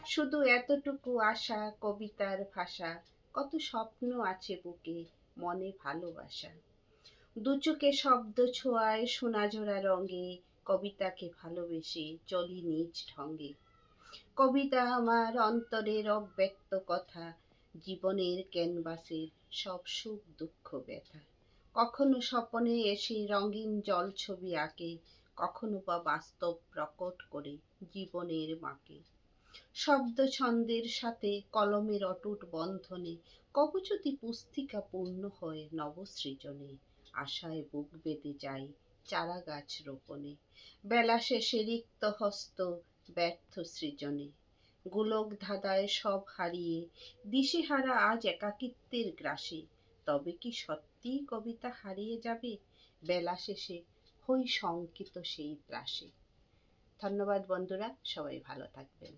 শুধু এতটুকু আশা কবিতার ভাষা, কত স্বপ্ন আছে বুকে, মনে ভালোবাসা। দুচোখে শব্দ ছোঁয়ায় সোনাঝরা রঙে, কবিতাকে ভালোবেসে চলি নিজ ঢঙ্গে। কবিতা আমার অন্তরের অব্যক্ত কথা, জীবনের ক্যানভাসের সব সুখ দুঃখ ব্যথা। কখনো স্বপনে এসে রঙিন জলছবি আঁকে, কখনো বা বাস্তব প্রকট করে জীবনের মাকে। শব্দ ছন্দের সাথে কলমের অটুট বন্ধনে কবচতি পুস্তিকা পূর্ণ হয় নবসৃজনে। আশায় বুক বেঁধে যাই চারা গাছ রোপণে, বেলা শেষে রিক্ত হস্ত ব্যর্থ সৃজনে। গোলক ধাঁধায় সব হারিয়ে দিশেহারা আজ একাকিত্বের গ্রাসে, তবে কি সত্যিই কবিতা হারিয়ে যাবে? বেলা শেষে হই শঙ্কিত সেই ত্রাসে। ধন্যবাদ বন্ধুরা, সবাই ভালো থাকবেন।